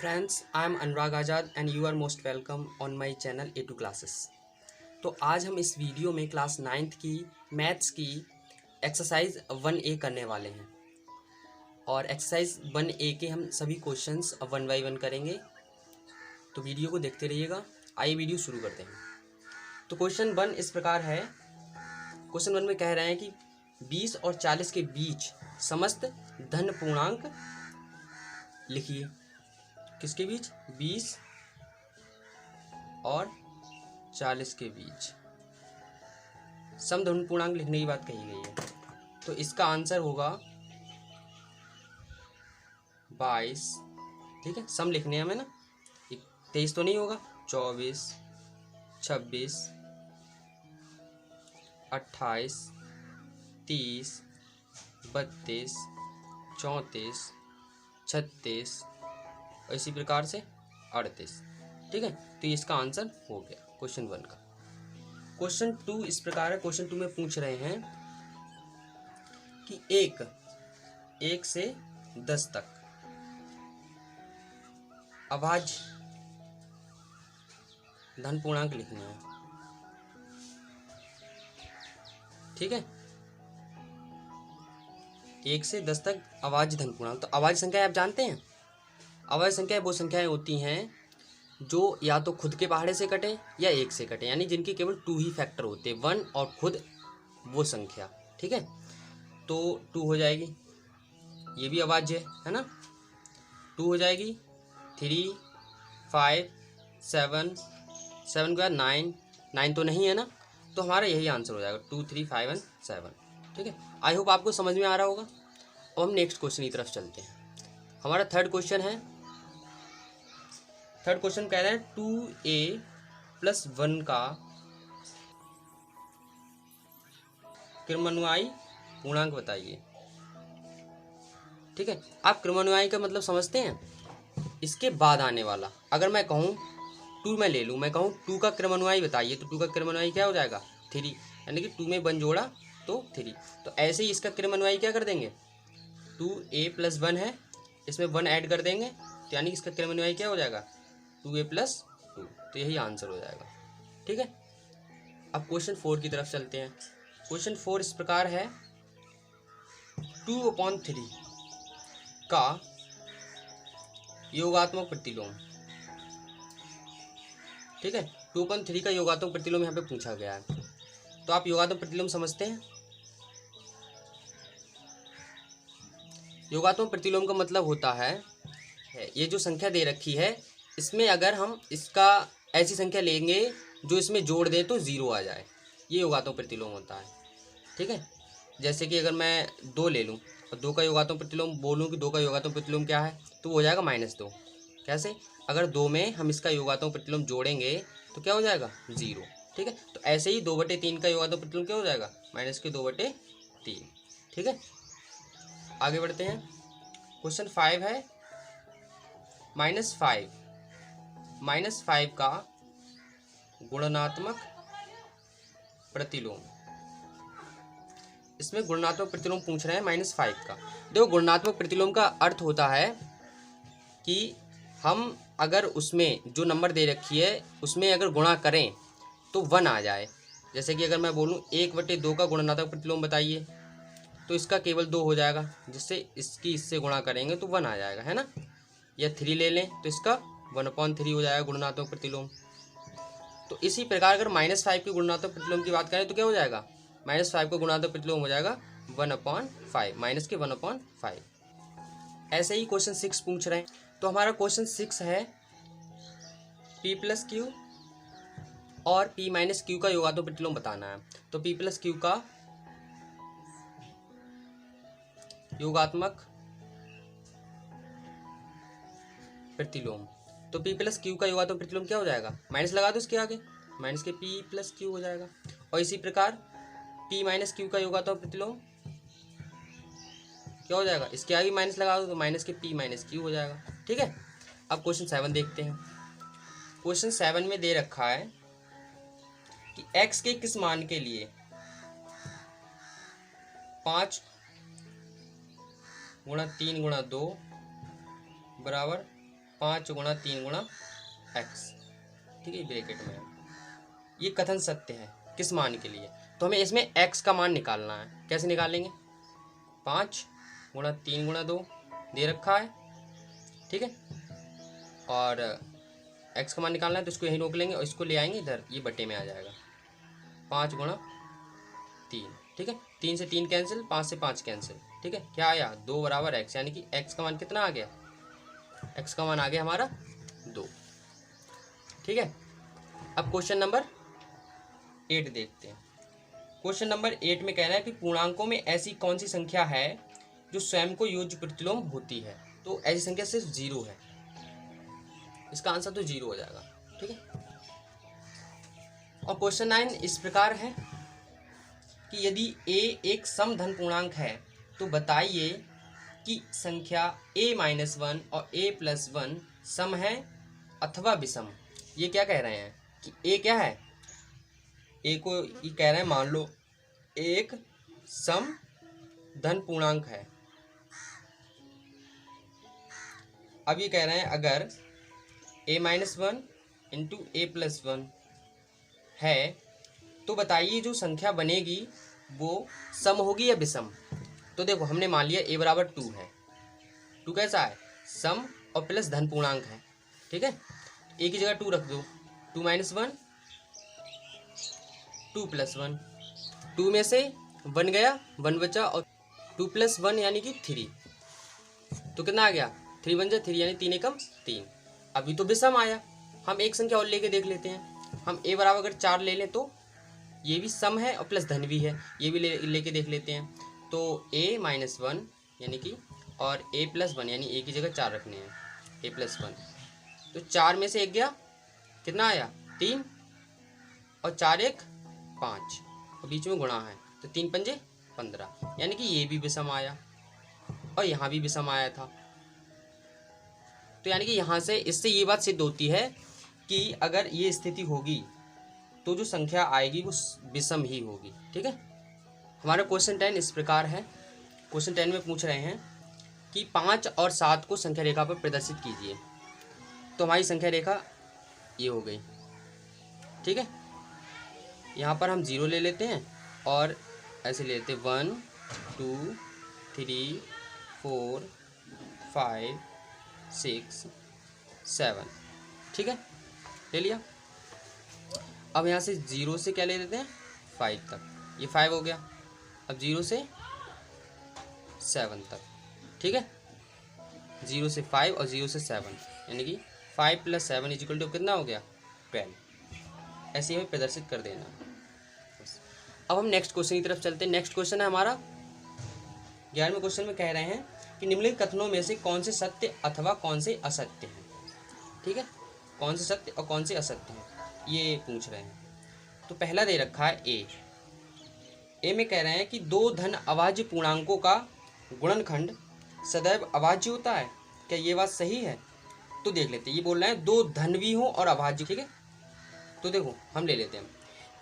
Friends, I am Anurag Azad and you are most welcome on my channel A2 classes. तो आज हम इस video में क्लास 9th की मैथ्स की एक्सरसाइज 1A करने वाले हैं और एक्सरसाइज 1A के हम सभी क्वेश्चंस 1 बाई 1 करेंगे। तो वीडियो को देखते रहिएगा। आइए वीडियो शुरू करते हैं। तो क्वेश्चन 1 इस प्रकार है। क्वेश्चन 1 में कह रहे हैं कि 20 और 40 के बीच समस्त धन पूर्णांक लिखिए। किसके बीच? 20 और 40 के बीच समधन पूर्णांक लिखने की बात कही गई है। तो इसका आंसर होगा 22। ठीक है, सम लिखने हैं हमें ना। 23 तो नहीं होगा। 24, 26, 28, 30, 32, 34, 36 और इसी प्रकार से 38। ठीक है, तो इसका आंसर हो गया क्वेश्चन 1 का। क्वेश्चन 2 इस प्रकार है। क्वेश्चन 2 में पूछ रहे हैं कि एक से 10 तक अभाज्य धन पूर्णांक लिखने हैं। ठीक है, 1 से 10 तक अभाज्य धन पूर्णांक। तो अभाज्य संख्या आप जानते हैं। अभाज्य संख्या वो संख्याएं होती हैं जो या तो खुद के पहाड़े से कटे या 1 से कटे, यानी जिनके केवल 2 ही फैक्टर होते हैं, 1 और खुद वो संख्या। ठीक है, तो 2 हो जाएगी, ये भी अभाज्य है ना। 2 हो जाएगी, 3, 5, 7, 7 के बाद 9 तो नहीं है ना, तो हमारा यही आंसर हो जाएगा 2, 3, 5 एंड 7। ठीक है, आई होप आपको समझ में आ रहा होगा। अब हम नेक्स्ट क्वेश्चन की तरफ चलते हैं। हमारा थर्ड क्वेश्चन है। थर्ड क्वेश्चन कह रहे हैं 2A+1 का क्रमानुयायी पूर्णांक बताइए। ठीक है, आप क्रमानुयायी का मतलब समझते हैं। इसके बाद आने वाला, अगर मैं कहूँ 2 मैं ले लूँ, मैं कहूँ 2 का क्रमानुयायी बताइए, तो 2 का क्रमानुयायी क्या हो जाएगा? 3, यानी कि 2 में 1 जोड़ा तो 3। तो ऐसे ही इसका क्रमानुयायी क्या कर देंगे? 2A+1 है, इसमें 1 ऐड कर देंगे, तो यानी इसका क्रमानुयायी क्या हो जाएगा? 2A+2। तो यही आंसर हो जाएगा। ठीक है, अब क्वेश्चन 4 की तरफ चलते हैं। क्वेश्चन 4 इस प्रकार है। 2/3 का योगात्मक प्रतिलोम। ठीक है, 2/3 का योगात्मक प्रतिलोम यहाँ पे पूछा गया है। तो आप योगात्मक प्रतिलोम समझते हैं। योगात्मक प्रतिलोम का मतलब होता है ये जो संख्या दे रखी है, इसमें अगर हम इसका ऐसी संख्या लेंगे जो इसमें जोड़ दें तो 0 आ जाए, ये योगात्मक प्रतिलोम होता है। ठीक है, जैसे कि अगर मैं 2 ले लूँ और 2 का योगात्मक प्रतिलोम बोलूँ कि 2 का योगात्मक प्रतिलोम क्या है, तो वो हो जाएगा -2। कैसे? अगर 2 में हम इसका योगात्मक प्रतिलोम जोड़ेंगे तो क्या हो जाएगा? 0। ठीक है, तो ऐसे ही 2/3 का योगात्मक प्रतिलोम क्या हो जाएगा? -2/3। ठीक है, आगे बढ़ते हैं। क्वेश्चन 5 है। -5 का गुणनात्मक प्रतिलोम। इसमें गुणात्मक प्रतिलोम पूछ रहे हैं -5 का। देखो, गुणात्मक प्रतिलोम का अर्थ होता है कि हम अगर उसमें जो नंबर दे रखी है उसमें अगर गुणा करें तो 1 आ जाए। जैसे कि अगर मैं बोलूँ 1/2 का गुणात्मक प्रतिलोम बताइए, तो इसका केवल 2 हो जाएगा, जिससे इससे गुणा करेंगे तो 1 आ जाएगा, है ना। या 3 ले लें तो इसका 1/3 हो जाएगा गुणात्मक प्रतिलोम। तो इसी प्रकार अगर -5 के गुणात्मक प्रतिलोम की बात करें तो क्या हो जाएगा? -5 का गुणात्मक प्रतिलोम हो जाएगा 1/5, माइनस के 1/5। ऐसे ही क्वेश्चन 6 पूछ रहे हैं। तो हमारा क्वेश्चन 6 है P+Q और P-Q का योगात्मक प्रतिलोम बताना है। तो P+Q का योगात्मक प्रतिलोम, तो P+Q का योगात्मक प्रतिलोम क्या हो जाएगा? माइनस लगा दो इसके आगे, माइनस के P+Q हो जाएगा। और इसी प्रकार P-Q का योगात्मक प्रतिलोम क्या हो जाएगा? इसके आगे माइनस लगा दो तो माइनस के P-Q हो जाएगा। ठीक है, अब क्वेश्चन 7 देखते हैं। क्वेश्चन 7 में दे रखा है कि x के किस मान के लिए 5 × 3 × 2 = 5 गुणा 3 गुणा x, ठीक है, ब्रैकेट में। ये कथन सत्य है किस मान के लिए? तो हमें इसमें x का मान निकालना है। कैसे निकालेंगे? 5 गुणा 3 गुणा 2 दे रखा है, ठीक है, और x का मान निकालना है तो इसको यहीं रोक लेंगे और इसको ले आएंगे इधर, ये बटे में आ जाएगा 5 गुणा 3, ठीक है। 3 से 3 कैंसिल, 5 से 5 कैंसिल, ठीक है। क्या आया? 2 बराबर x, यानी कि x का मान कितना आ गया? x का मान आ गया हमारा 2, ठीक है। अब क्वेश्चन नंबर 8 देखते हैं। क्वेश्चन नंबर 8 में कह रहा है कि पूर्णांकों में ऐसी कौन सी संख्या है जो स्वयं को योज्य प्रतिलोम होती है? तो ऐसी संख्या सिर्फ 0 है, इसका आंसर तो 0 हो जाएगा, ठीक है। और क्वेश्चन 9 इस प्रकार है कि यदि a एक समधन पूर्णांक है तो बताइए कि संख्या a-1 और a+1 सम है अथवा विषम। ये क्या कह रहे हैं कि a क्या है? a को ये कह रहे हैं, मान लो एक समधन पूर्णांक है। अब ये कह रहे हैं अगर a-1 इंटू a+1 है तो बताइए जो संख्या बनेगी वो सम होगी या विषम। तो देखो हमने मान लिया a बराबर 2 है। 2 कैसा है? सम और प्लस धन पूर्णांक है, ठीक है। a की जगह 2 रख दो, 2 - 1 2 + 1, 2 में से 1 गया, 1 बचा, और 2 + 1 यानी कि 3, तो कितना आ गया? 3 × 1 = 3, यानी 3 एकम 3। अभी तो विषम आया, हम एक संख्या और लेके देख लेते हैं। हम a बराबर अगर 4 ले लें तो ये भी सम है और प्लस धन भी है, ये भी लेके देख लेते हैं। तो a-1 यानी कि और a+1 यानी a की जगह 4 रखने हैं, a+1, तो 4 में से 1 गया, कितना आया? 3, और 4 × 1 = 5, और बीच में गुणा है तो 3 × 5 = 15, यानी कि ये भी विषम आया और यहाँ भी विषम आया था। तो यानी कि यहाँ से इससे ये बात सिद्ध होती है कि अगर ये स्थिति होगी तो जो संख्या आएगी वो विषम ही होगी, ठीक है। हमारा क्वेश्चन 10 इस प्रकार है। क्वेश्चन 10 में पूछ रहे हैं कि 5 और 7 को संख्या रेखा पर प्रदर्शित कीजिए। तो हमारी संख्या रेखा ये हो गई, ठीक है। यहाँ पर हम 0 ले लेते हैं और ऐसे ले लेते हैं 1 2 3 4 5 6 7, ठीक है, ले लिया। अब यहाँ से 0 से क्या ले लेते हैं? 5 तक, ये 5 हो गया। अब 0 से 7 तक, ठीक है, 0 से 5 और 0 से 7, यानी कि 5 + 7 = कितना हो गया? 12। ऐसे ही हमें प्रदर्शित कर देना। अब हम नेक्स्ट क्वेश्चन की तरफ चलते हैं। नेक्स्ट क्वेश्चन है हमारा 11वें क्वेश्चन में कह रहे हैं कि निम्नलिखित कथनों में से कौन से सत्य अथवा कौन से असत्य हैं, ठीक है, कौन से सत्य और कौन से असत्य हैं ये पूछ रहे हैं। तो पहला दे रखा है ए में कह रहे हैं कि 2 धन अभाज्य पूर्णांकों का गुणनखंड सदैव अभाज्य होता है। क्या ये बात सही है? तो देख लेते हैं। ये बोल रहे हैं 2 धन भी हो और अभाज्य, ठीक है। तो देखो हम ले लेते हैं,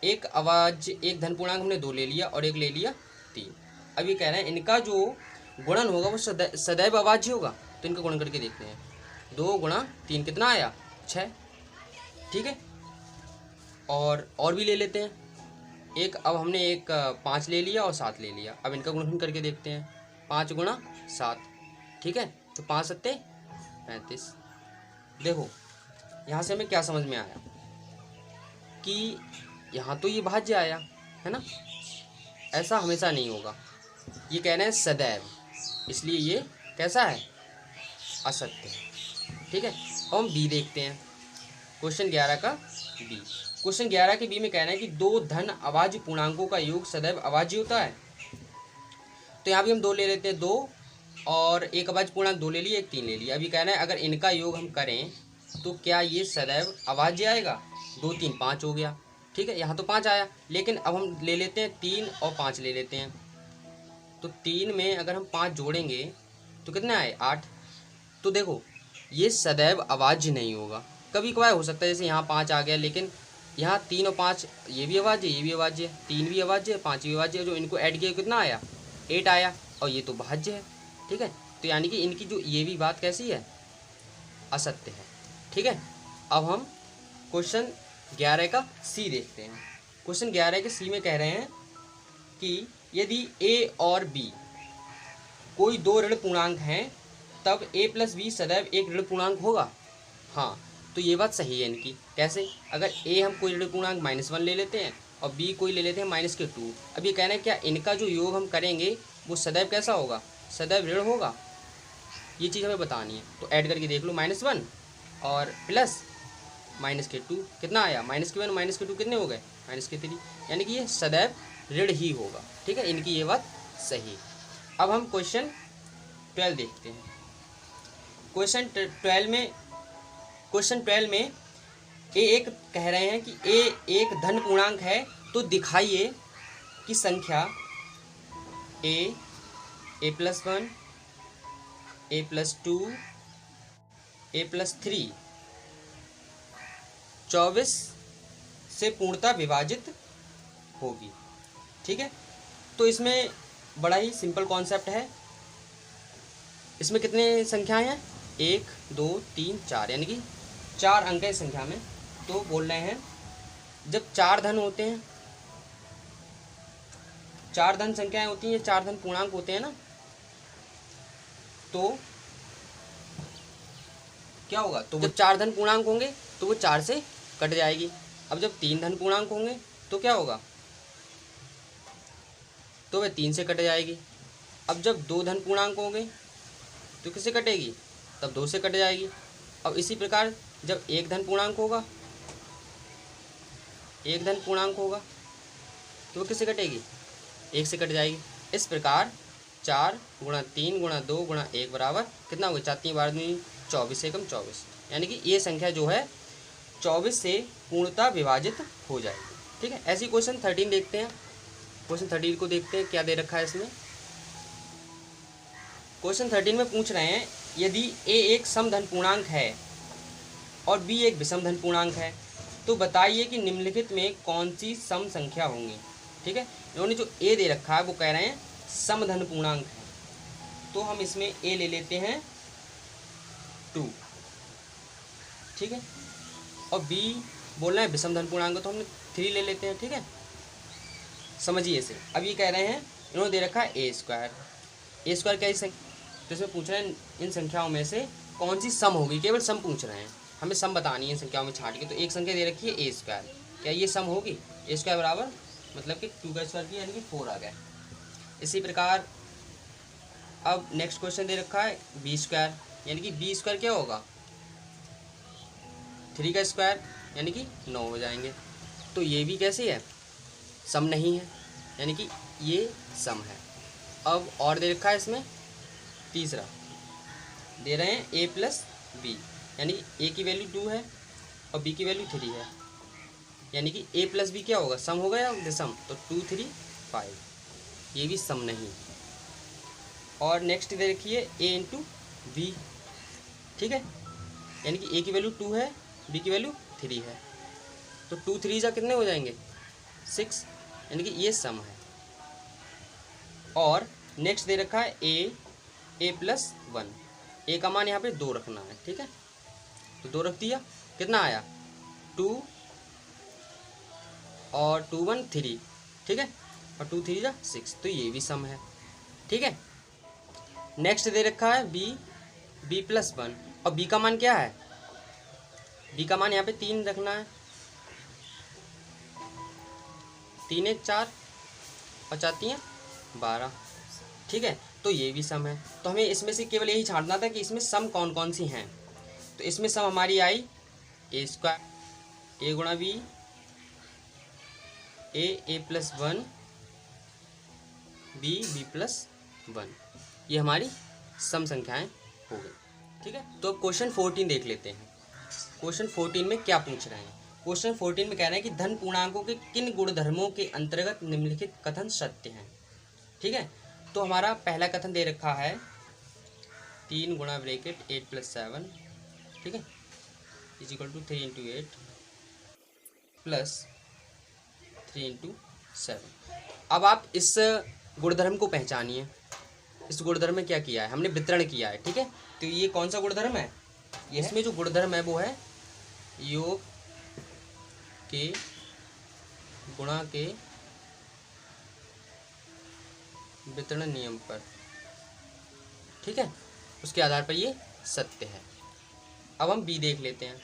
एक अभाज्य, एक धन पूर्णांक हमने 2 ले लिया और एक ले लिया 3। अब ये कह रहे हैं इनका जो गुणन होगा वो सदैव अभाज्य होगा। तो इनका गुणन करके देखते हैं। 2 × 3 कितना आया? 6, ठीक है। और भी ले लेते हैं एक। अब हमने एक 5 ले लिया और 7 ले लिया। अब इनका गुणनखंड करके देखते हैं। 5 × 7, ठीक है, तो 5 × 7 = 35। देखो यहाँ से हमें क्या समझ में आया कि यहाँ तो ये भाज्य आया है ना, ऐसा हमेशा नहीं होगा। ये कह रहे हैं सदैव, इसलिए ये कैसा है? असत्य है, ठीक है। अब हम बी देखते हैं, क्वेश्चन 11 का बी। क्वेश्चन 11 के बी में कह रहे हैं कि 2 धन अभाज्य पूर्णांकों का योग सदैव अभाज्य होता है। तो यहाँ भी हम 2 ले लेते हैं, 2 और एक अभाज्य पूर्णांक 2 ले लिया, एक 3 ले लिया। अभी कह रहे हैं अगर इनका योग हम करें तो क्या ये सदैव अभाज्य आएगा? 2 3 5 हो गया, ठीक है, यहाँ तो 5 आया। लेकिन अब हम ले लेते हैं 3 और 5 ले लेते हैं। तो 3 में अगर हम 5 जोड़ेंगे तो कितने आए? 8। तो देखो ये सदैव अभाज्य नहीं होगा, कभी कभार हो सकता है, जैसे यहाँ 5 आ गया, लेकिन यहाँ 3 और 5 ये भी अभाज्य, ये भी अभाज्य, 3 भी अभाज्य, 5 भी अभाज्य, जो इनको ऐड किया कितना आया? 8 आया, और ये तो भाज्य है, ठीक है। तो यानी कि इनकी जो ये भी बात कैसी है? असत्य है। ठीक है, अब हम क्वेश्चन 11 का सी देखते हैं। क्वेश्चन 11 के सी में कह रहे हैं कि यदि ए और बी कोई दो ऋण पूर्णांक हैं तब ए प्लस बी सदैव एक ऋण पूर्णांक होगा। हाँ, तो ये बात सही है इनकी। कैसे? अगर ए हम कोई ऋण पूर्णांक -1 ले लेते हैं और बी कोई ले लेते हैं -2। अब ये कहना है क्या इनका जो योग हम करेंगे वो सदैव कैसा होगा? सदैव ऋण होगा। ये चीज़ हमें बतानी है। तो ऐड करके देख लो, -1 और प्लस -2 कितना आया? -1 -2 कितने हो गए? -3। यानी कि ये सदैव ऋण ही होगा। ठीक है, इनकी ये बात सही। अब हम क्वेश्चन 12 देखते हैं। क्वेश्चन 12 में ए एक कह रहे हैं कि ए एक धन पूर्णांक है, तो दिखाइए कि संख्या ए +1 a+2 a+3 24 से पूर्णतः विभाजित होगी। ठीक है, तो इसमें बड़ा ही सिंपल कॉन्सेप्ट है। इसमें कितने संख्याएं हैं? 1 2 3 4, यानी कि 4 अंक है संख्या में। तो बोल रहे हैं जब 4 धन होते हैं, 4 धन संख्याएं होती हैं, 4 धन पूर्णांक होते हैं ना, तो क्या होगा? तो जब 4 धन पूर्णांक होंगे तो वो 4 से कट जाएगी। अब जब 3 धन पूर्णांक होंगे तो क्या होगा? तो वह 3 से कट जाएगी। अब जब 2 धन पूर्णांक होंगे तो किससे कटेगी? तब 2 से कट जाएगी। अब इसी प्रकार जब 1 धन पूर्णांक होगा, 1 धन पूर्णांक होगा तो वो किससे कटेगी? 1 से कट जाएगी। इस प्रकार 4 × 3 × 2 × 1 बराबर कितना होगा? 4 3 12 24 एकम 24, यानी कि ये संख्या जो है 24 से पूर्णतः विभाजित हो जाएगी। ठीक है, ऐसी क्वेश्चन 13 देखते हैं। क्वेश्चन 13 को देखते हैं क्या दे रखा है इसमें। क्वेश्चन 13 में पूछ रहे हैं यदि ए एक समधन पूर्णांक है और बी एक विषम धन पूर्णांक है तो बताइए कि निम्नलिखित में कौन सी सम संख्या होंगी। ठीक है, इन्होंने जो ए दे रखा है वो कह रहे हैं समधन पूर्णांक है, तो हम इसमें ए ले लेते हैं 2। ठीक है, और बी बोल रहे हैं विषम धन पूर्णांक तो हमने 3 ले लेते हैं। ठीक है, समझिए इसे। अब ये कह रहे हैं इन्होंने दे रखा है a² क्या है? तो इसमें पूछ रहे हैं इन संख्याओं में से कौन सी सम होगी। केवल सम पूछ रहे हैं, हमें सम बतानी है इन संख्याओं में छांट के। तो एक संख्या दे रखी है a², क्या ये सम होगी? a² बराबर मतलब कि 2 का स्क्वायर किया यानी कि 4 आ गया। इसी प्रकार अब नेक्स्ट क्वेश्चन दे रखा है b², यानी कि b² क्या होगा? 3 का स्क्वायर यानी कि 9 हो जाएंगे। तो ये भी कैसी है? सम नहीं है, यानी कि ये सम है। अब और दे रखा है इसमें तीसरा, दे रहे हैं a + b, यानी कि a की वैल्यू 2 है और b की वैल्यू 3 है, यानी कि a + b क्या होगा? सम होगा या विषम? तो 2 3 5, ये भी सम नहीं। और नेक्स्ट दे रखी है a × b। ठीक है, यानी कि a की वैल्यू 2 है, b की वैल्यू 3 है, तो 2 3 जा कितने हो जाएंगे? 6, यानी कि ये सम है। और नेक्स्ट दे रखा है a + 1, a का मान यहाँ पे 2 रखना है। ठीक है, तो 2 रख दिया, कितना आया? 2 और 2 1 3। ठीक है, और 2 3 जा 6, तो ये भी सम है। ठीक है, नेक्स्ट दे रखा है b + 1, और b का मान क्या है? b का मान यहाँ पे 3 रखना है। 3 1 4 और 4 3 12। ठीक है, तो ये भी सम है। तो हमें इसमें से केवल यही छांटना था कि इसमें सम कौन कौन सी हैं। तो इसमें सम हमारी आई a² a × b a + 1 b + 1, ये हमारी सम संख्याएं हो गई। ठीक है, तो अब क्वेश्चन 14 देख लेते हैं। क्वेश्चन 14 में क्या पूछ रहे हैं? क्वेश्चन 14 में कह रहे हैं कि धन पूर्णांकों के किन गुणधर्मों के अंतर्गत निम्नलिखित कथन सत्य हैं। ठीक है, तो हमारा पहला कथन दे रखा है 3 × 8 + 7, ठीक है, = 3 × 8 + 3 × 7। अब आप इस गुणधर्म को पहचानिए। इस गुणधर्म में क्या किया है? हमने वितरण किया है। ठीक है, तो ये कौन सा गुणधर्म है? इसमें जो गुणधर्म है वो है योग के गुणा के वितरण नियम पर, ठीक है, उसके आधार पर ये सत्य है। अब हम बी देख लेते हैं।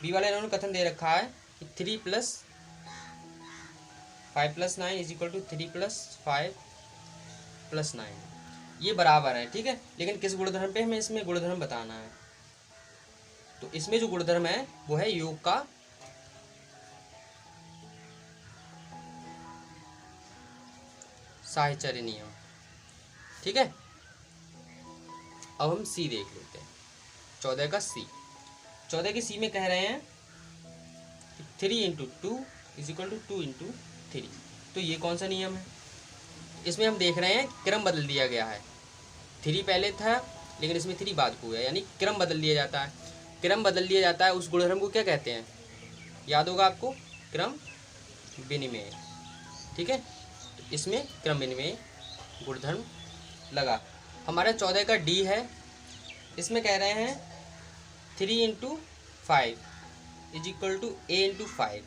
बी वाले इन्होंने कथन दे रखा है कि 3 + 5 + 9 = 3 + 5 + 9, ये बराबर है, ठीक है। लेकिन किस गुणधर्म पे, हमें इसमें गुणधर्म बताना है। तो इसमें जो गुणधर्म है वो है योग का साहचर्य नियम, ठीक है। अब हम सी देख लेते हैं। 14 का सी, 14 के सी में कह रहे हैं 3 × 2 = 2 × 3। तो ये कौन सा नियम है? इसमें हम देख रहे हैं क्रम बदल दिया गया है। 3 पहले था लेकिन इसमें 3 बाद को है, यानी क्रम बदल दिया जाता है। क्रम बदल दिया जाता है, उस गुणधर्म को क्या कहते हैं? याद होगा आपको, क्रम विनिमय, ठीक है। तो इसमें क्रम विनिमय गुणधर्म लगा। हमारा 14 का डी है, इसमें कह रहे हैं 3 × 5 = a × 5,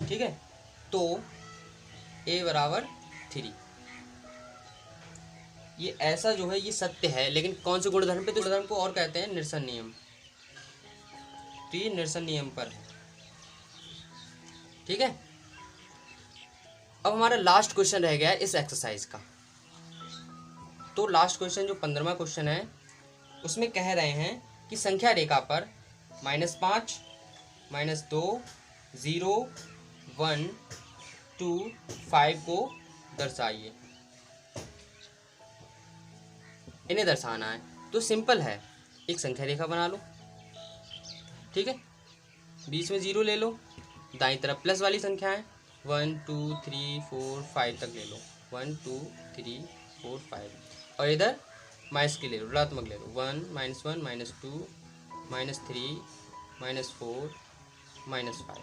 ठीक है। तो a = 3, ये ऐसा जो है ये सत्य है, लेकिन कौन से गुणधर्म पे? तो गुणधर्म को और कहते हैं निरसन नियम। तो ये निरसन नियम पर है, ठीक है। अब हमारा लास्ट क्वेश्चन रह गया है इस एक्सरसाइज का। तो लास्ट क्वेश्चन जो 15वां क्वेश्चन है, उसमें कह रहे हैं कि संख्या रेखा पर -5, -2, 0, 1, 2, 5 को दर्शाइए। इन्हें दर्शाना है। तो सिंपल है, एक संख्या रेखा बना लो, ठीक है। बीच में 0 ले लो, दाईं तरफ प्लस वाली संख्या है 1 2 3 4 5 तक ले लो, 1 2 3 4 5, और इधर माइनस की ले लो, ऋणात्मक ले लो, 1 -1 -2 -3 -4 -5।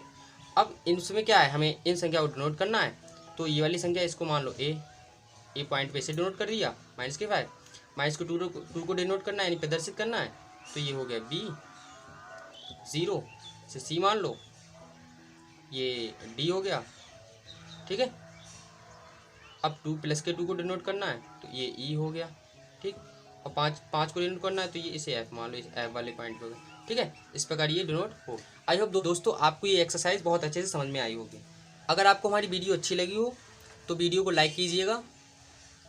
अब इनमें क्या है, हमें इन संख्या को डिनोट करना है। तो ये वाली संख्या, इसको मान लो ए पॉइंट पे से डिनोट कर दिया, -5, माइनस को 2 को डिनोट करना है, यानी प्रदर्शित करना है। तो ये हो गया बी, 0 से सी मान लो, ये डी हो गया, ठीक है। अब 2 + के 2 को डिनोट करना है, तो ये ई हो गया, ठीक। और 5 को डिनोट करना है, तो ये इसे एफ मान लो, इस एफ वाले पॉइंट पे, ठीक है। इस प्रकार ये डिनोट हो। आई होप दोस्तों आपको ये एक्सरसाइज बहुत अच्छे से समझ में आई होगी। अगर आपको हमारी वीडियो अच्छी लगी हो तो वीडियो को लाइक कीजिएगा,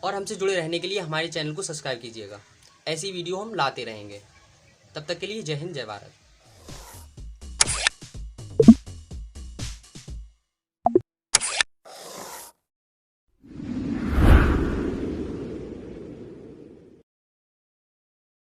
और हमसे जुड़े रहने के लिए हमारे चैनल को सब्सक्राइब कीजिएगा। ऐसी वीडियो हम लाते रहेंगे। तब तक के लिए जय हिंद, जय भारत।